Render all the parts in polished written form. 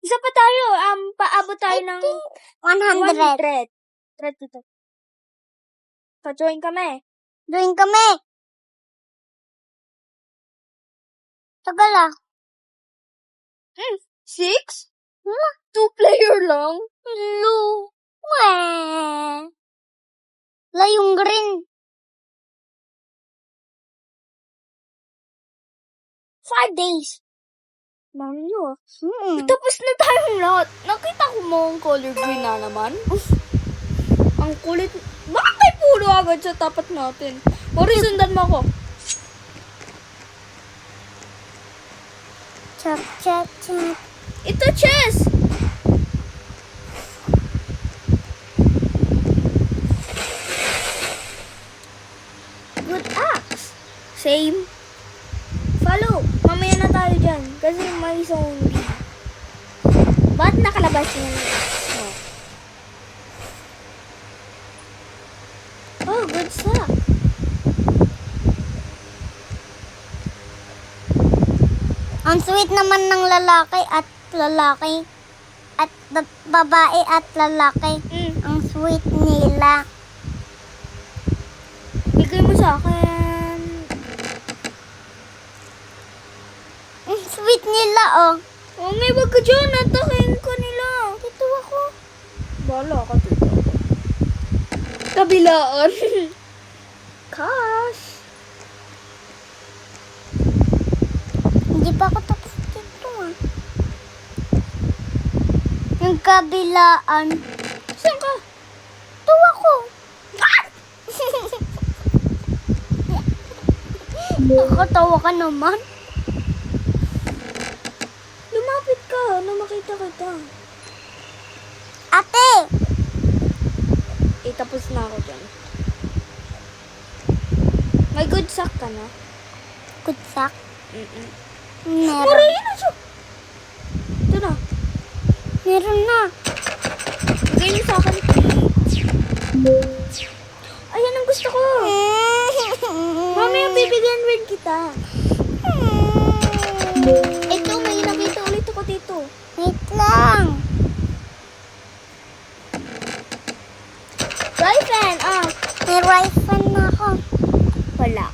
Isa pa tayo. Paabot tayo ng 100. 100 dito. Pa-join kami. Join kami. Tagal ah. 6? 2-player lang. Hello. Weh. Wala yung green. 5 days. Mario. Hmm. Tapos na tayong lahat. Nakita ko mo ang color green na naman. Ang kulit. Bakit tayo puro agad sa tapat natin? Mori, sundan mo ako. Chop, chop, chop. Ito, chess! Good axe. Same. Follow. Mamaya na tayo dyan. Kasi may zombie. Ba't nakalabas yung axe mo? Oh, good stuff. Ang sweet naman ng lalaki at babae at lalaki. Ang sweet nila. Bigay mo sa akin. Ang sweet nila oh. Oh, may wag ka dyan. Atakin ko nila. Dito ako. Bala ka dito. Kabilaan. Cash. Hindi pa ako tapos dito ah. Yung kabilaan. Saan ka? Ito ako. Nakakatawa ka naman. Lumapit ka na makita kita. Ate! Tapos na ako dyan. May good sack ka na? Kutsak? Meron. Meron. Yun na siya. Ito na. Meron na. Bigay niyo sa akin, please. Ayan ang gusto ko. Mamaya bibigyan rin kita. Ito, may nakita ulit ako dito. Wait lang. Boyfriend, May rifle na ako. wala.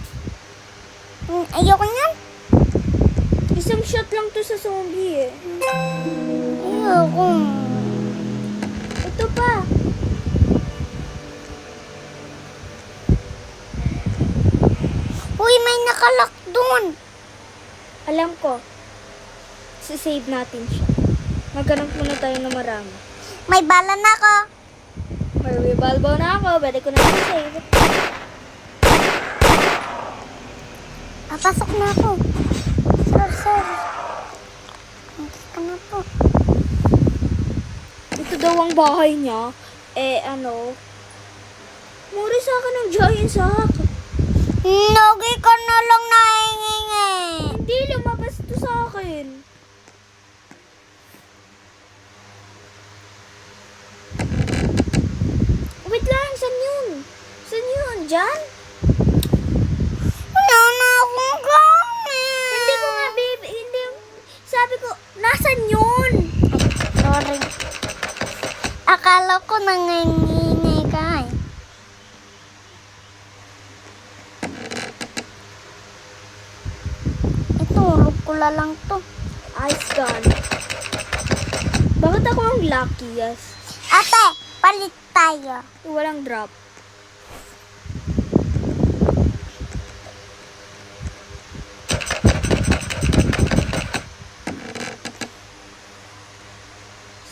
Ayoko niyan. Isang shot lang to sa zombie eh. Ayoko. Ito pa. Uy, may nakalak dun. Alam ko. Save natin siya. Maghanap muna tayo ng marami. May bala na ako. May revolver na ako. Pwede ko na save. Pasok na ako. Sir. Gusto na po. Ito daw ang bahay niya. Muri sa akin ng giant sack. Nogi ka na lang nahingi. Hindi, lumabas ito sa akin. Wait lang, saan yun? Saan yun? Diyan? Wala na akong gamit. Hindi ko nga, babe. Hindi. Sabi ko, nasan yun? Sorry. Akala ko nanginginay ka eh. Ito, rukula lang to. Ice gun. Bakit ako ang luckiest? Ate, palit tayo. Walang drop.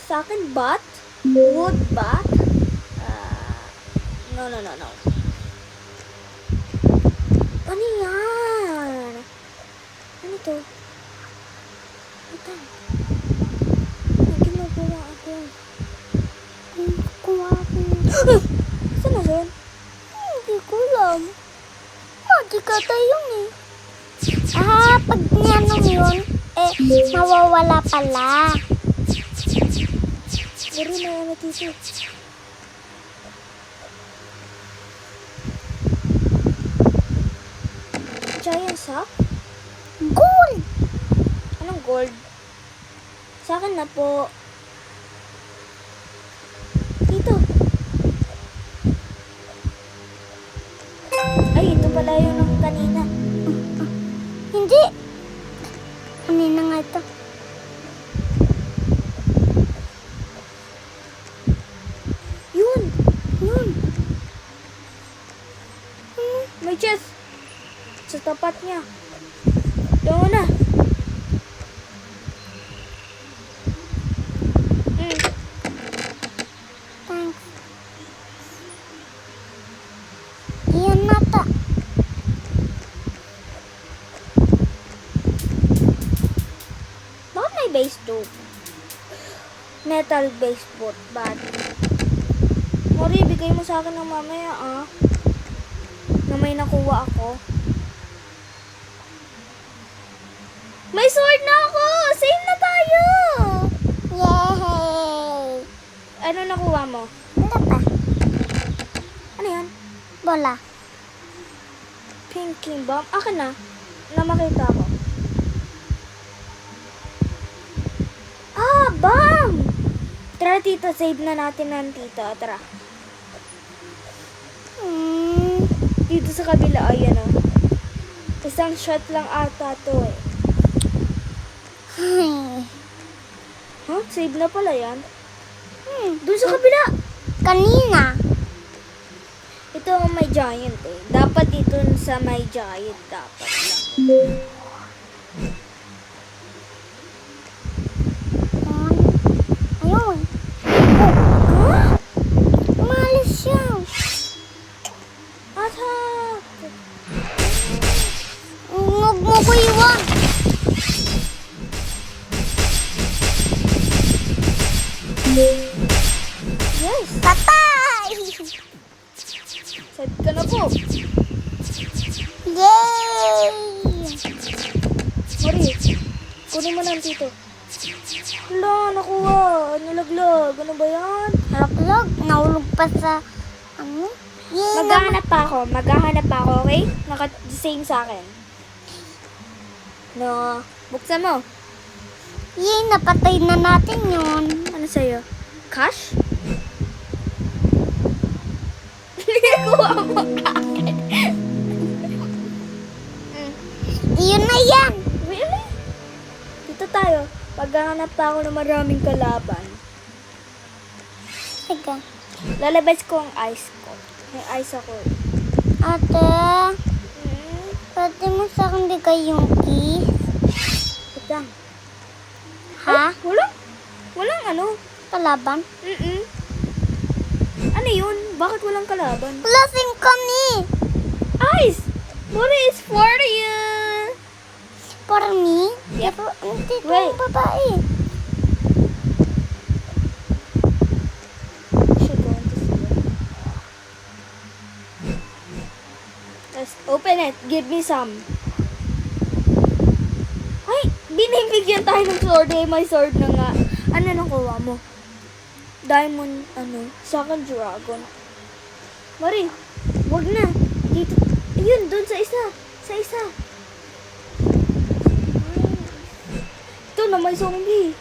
Sa akin, bat? Wood bat? No. Ano yan? Ano to? Ito. May ginagawa ako. Kuha ako. Saan na yun? Hindi ko alam. Magic ata yun eh. Pag niyanong yun, mawawala pala. Pero may ano dito. Giant sack? Gold! Anong gold? Sa akin na po. Dito. Ay, ito pala yun ng kanina. Hindi. Kanina nga ito. Yun. Yun. May chest. Sa tapat niya. Doon na. Thanks. Iyan na to. Bakit may base tube? Metal base boat body. Mori, bigay mo sa akin ng mamaya na may nakuha ako. May sword na ako! Same na tayo! Yay! Ano nakuha mo? Wala pa. Ano yan? Bola. Pinky bomb? Akin na. Na makita ko. Ah, bomb! Tara, tito. Save na natin ng tito. Tara. Dito sa kabila, ayan o. Isang shot lang ata to eh. Huh? Save na pala yan? Doon sa kabila. Kanina. Ito ang may giant eh. Dapat dito sa may giant. Dapat lang. Ayun. Huh? Umalis siya. Attack! Huwag mo ko iwan. Yes! Patay! Save ka na po. Yay! Mari, kunin mo na ang tito. Hala, nakuha. Nalaglag. Ano ba yan? Halaklog. Nahulog pa sa ano? Yay! Maghahanap pa ako. Maghahanap pa ako, okay? Naka-same sa akin. No. Buksan mo. Yay! Napatay na natin yun. Ano sa'yo? Cash? Kuha mo agad. Yun na yan. Really? Dito tayo. Paghahanap pa ako ng maraming kalaban. Teka. Lalabas ko ang ice ko. May ice ako. Ate, pwede mo sa akin bigay yung keys? Wait lang. Ha? Ay, walang. Walang ano. Kalaban? Ano yun? Bakit walang kalaban? Lasing kami. Ice! Mori is for you! For me? Yep. Pero hindi ito Wait. yung babae. Should go into sleep. Let's open it. Give me some. Ay! Binibigyan tayo ng sword. Eh, may sword na nga. Ano nakuha mo? Diamond, sa akin dragon. Mari, wag na. Dito. Ayun, doon sa isa. Sa isa. Ito na, may zombie.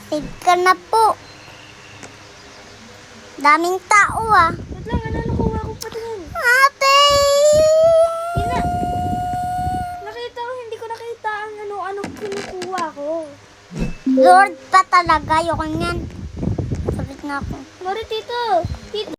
Save ka na po. Daming tao ah. Wait lang, ano nakuha ko pa din? Ate! Yun na. Nakita ko, hindi ko nakita ang ano kinukuha ko. Lord pa talaga. Ayoko niyan. Sabit na ako. Mari, tito. Tito.